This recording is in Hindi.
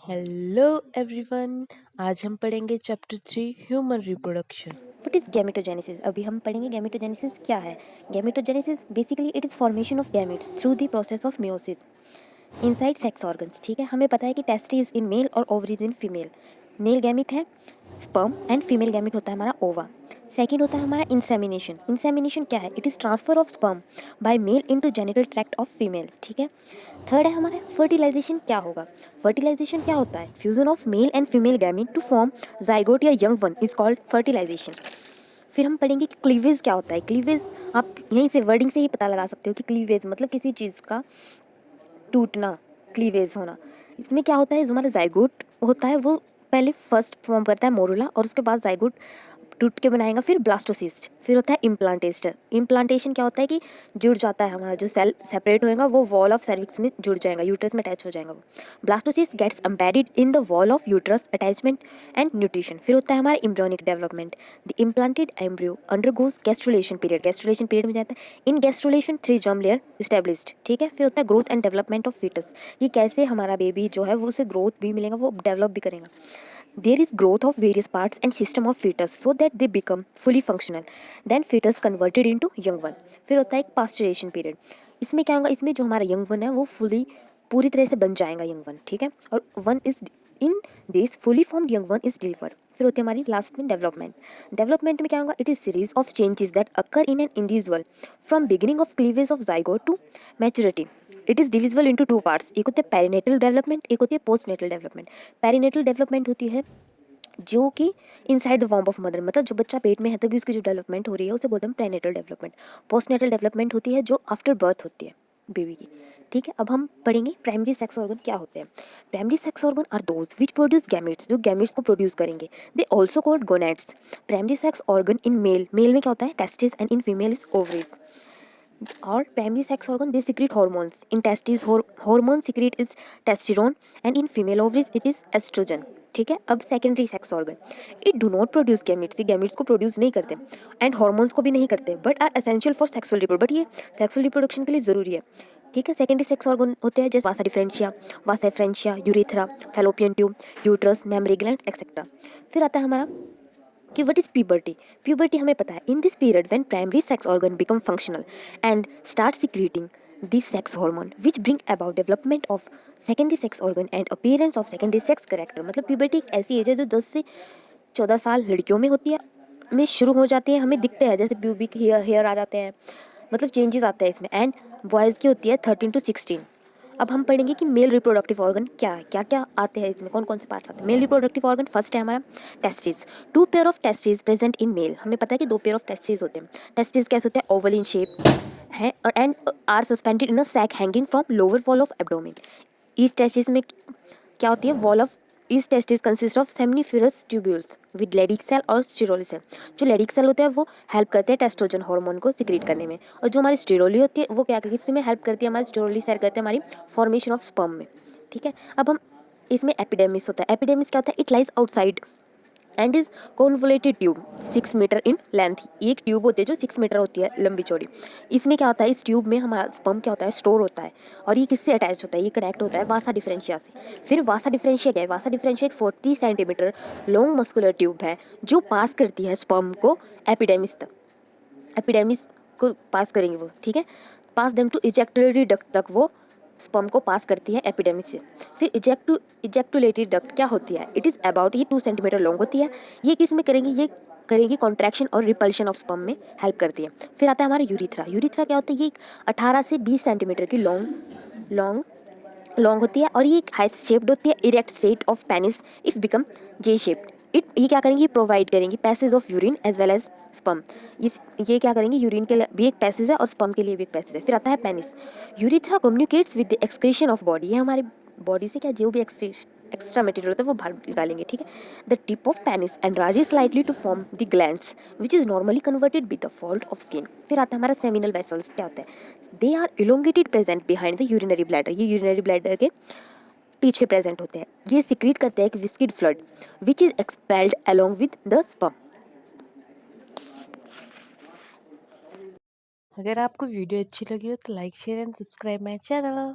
Hello everyone. आज हम पढ़ेंगे chapter 3 human reproduction. What is gametogenesis. अभी हम पढ़ेंगे गैमेटोजेनेसिस क्या है। Gametogenesis basically it is formation of gametes through the process of meiosis inside sex organs. ठीक है, हमें पता है कि टेस्टिस इन मेल और ovaries in female. Male gamete है स्पर्म एंड फीमेल गैमिट होता है हमारा ओवा। सेकेंड होता है हमारा इंसेमिनेशन। इंसेमिनेशन क्या है? It is transfer of sperm by male into genital tract of female. ठीक है। थर्ड है हमारा फर्टिलाइजेशन। क्या होगा? फर्टिलाइजेशन क्या होता है? Fusion of male and female gamete to form zygote या young one is called fertilization. फिर हम पढ़ेंगे कि क्लीवेज क्या होता है। क्लीवेज आप यहीं से वर्डिंग से ही पता लगा सकते हो कि क्लीवेज मतलब किसी चीज़ का टूटना, क्लीवेज होना। इसमें क्या होता है? जो हमारा जाइगोट होता है वो पहले फर्स्ट फॉर्म करता है मोरुला और उसके बाद जाइगोट टूट के बनाएगा, फिर ब्लास्टोसिस्ट, फिर होता है इम्प्लांटेस्टर। इम्प्लांटेशन क्या होता है कि जुड़ जाता है हमारा जो सेल सेपरेट होएगा वो वॉल ऑफ सर्विक्स में जुड़ जाएगा, यूट्रस में अटैच हो जाएगा वो। Blastocyst gets embedded in the wall of uterus, attachment and nutrition. फिर होता है हमारा embryonic development. The implanted embryo undergoes gastrulation period. Gastrulation period में जाता है। In gastrulation 3 germ layer established. ठीक है। फिर होता है growth and development of foetus. ये कैसे हमारा बेबी जो है वो उसे ग्रोथ भी मिलेगा, वो डेवलप भी करेगा। There is growth of various parts and system of fetus so that they become fully functional. Then fetus converted into young one. फिर होता है एक पास्चुरेशन पीरियड। इसमें क्या होगा? इसमें जो हमारा यंग वन है वो पूरी तरह से बन जाएगा यंग वन। ठीक है। और one is in this fully formed young one is deliver. फिर होती है हमारी लास्ट में डेवलपमेंट। डेवलपमेंट में क्या होगा? It is series of changes that occur in an individual from beginning of cleavage of zygote to maturity. It is divisible into 2 parts. एक होते हैं पेरिनेटल डेवलपमेंट, एक होती है पोस्टनेटल डेवलपमेंट। पेरिनेटल डेवलपमेंट होती है जो कि inside the womb of mother, मतलब जो बच्चा पेट में है तभी उसकी जो डेवलपमेंट हो रही है उसे बोलते हैं प्रेनेटल डेवलपमेंट। पोस्टनेटल डेवलपमेंट होती है जो आफ्टर बर्थ होती है बेबी की। ठीक है। अब हम पढ़ेंगे प्राइमरी सेक्स ऑर्गन क्या होते हैं। Primary sex organ are those which produce gametes, जो गैमेट्स को प्रोड्यूस करेंगे। They also called gonads. Primary sex organ in male, male में क्या होता है? Testis and in female is ovaries. और primary sex organ they secrete hormones. In testis hormone secrete is testosterone and in female ovaries it is estrogen. ठीक है। अब secondary sex organ it do not produce gametes, ये गैमेट्स को प्रोड्यूस नहीं करते एंड हॉर्मोन्स को भी नहीं करते, but are essential for sexual reproduction, but ये सेक्सुअल रिप्रोडक्शन के लिए जरूरी है। ठीक है। सेकेंडरी सेक्स ऑर्गन होते हैं जैसे vasa deferentia, urethra, fallopian tube, uterus, mammary gland etcetera. फिर आता है हमारा कि व्हाट इज प्यूबर्टी। प्यूबर्टी हमें पता है in this period when primary sex organ become functional and start secreting this sex hormone which bring about development of secondary sex organ and appearance of secondary sex character. मतलब प्यूबर्टी एक ऐसी एज है जो 10 से 14 साल लड़कियों में होती है, में शुरू हो जाती है, हमें दिखते हैं जैसे प्यूबिक हेयर आ जाते हैं, मतलब चेंजेस आते हैं इसमें। एंड बॉयज़ की होती है 13 to 16। अब हम पढ़ेंगे कि मेल रिप्रोडक्टिव ऑर्गन क्या है, क्या क्या आते हैं इसमें, कौन कौन से पार्ट्स आते हैं। मेल रिप्रोडक्टिव ऑर्गन फर्स्ट है हमारा testis. 2 pair of testis present in male. हमें पता है कि 2 पेयर ऑफ टेस्टिस होते हैं। टेस्टिस कैसे होते हैं? ओवल इन शेप है और and are suspended in a sac hanging from lower wall of abdomen. Each testis में क्या होती है? Wall of each testis consist of seminiferous tubules with Leydig cell और स्टिरोली सेल। जो लेडिक सेल होते हैं वो हेल्प करते हैं टेस्ट्रोजन हार्मोन को सिक्रीट करने में, और जो हमारी स्टिरोली होती है वो क्या करती है? इसमें हेल्प करती है, हमारी स्टिरोली सेल करते हैं हमारी फॉर्मेशन ऑफ स्पर्म में। ठीक है। अब हम इसमें एपिडेमिस होता है। एपिडेमिस क्या होता है? It lies outside and is convoluted tube 6 metre in length. एक ट्यूब होती है जो 6 मीटर होती है लंबी चौड़ी। इसमें क्या होता है? इस ट्यूब में हमारा स्पर्म क्या होता है? स्टोर होता है। और ये किससे अटैच होता है? ये कनेक्ट होता है वासा डिफरेंशिया से। फिर वासा डिफरेंशिया क्या है? वासा डिफरेंशिया एक 40 सेंटीमीटर लॉन्ग मस्कुलर ट्यूब है जो पास करती है स्पर्म को एपिडेमिस तक। एपिडेमिस को पास करेंगे वो। ठीक है। पास देम टू इजेक्टोरी डक्ट तक वो स्पर्म को पास करती है एपिडेमिस से। फिर इजेक्टुलेटरी डक्ट क्या होती है? इट इज़ अबाउट, ये 2 सेंटीमीटर लॉन्ग होती है। ये किस में करेंगी? ये करेंगी कॉन्ट्रैक्शन और रिपल्शन ऑफ स्पर्म में हेल्प करती है। फिर आता है हमारा यूरिथ्रा। यूरिथ्रा क्या होता है? ये 18 से 20 सेंटीमीटर की लॉन्ग लॉन्ग होती है और ये हाई शेप्ड होती है। Erect state of penis if become J shaped. ये क्या करेंगी? प्रोवाइड करेंगी passage of urine as well as sperm. ये क्या करेंगे? यूरिन के लिए भी एक पैसेज है और स्पर्म के लिए भी एक पैसेज है। फिर आता है penis. Urethra communicates with the excretion of body. ये हमारी बॉडी से क्या जो भी एक्स्ट्रा मटेरियल होता है वो बाहर निकालेंगे। ठीक है। The tip of penis enlarges slightly to form the glands which is normally converted with the fault of skin. फिर आता है हमारा सेमिनल वेसल्स। क्या होता है? They are elongated present behind the urinary bladder. ये यूरिनरी ब्लैडर के पीछे प्रेजेंट होते हैं। ये सिक्रीट करते हैं एक viscid fluid which is expelled along with the sperm. अगर आपको वीडियो अच्छी लगी हो तो like share and subscribe my channel.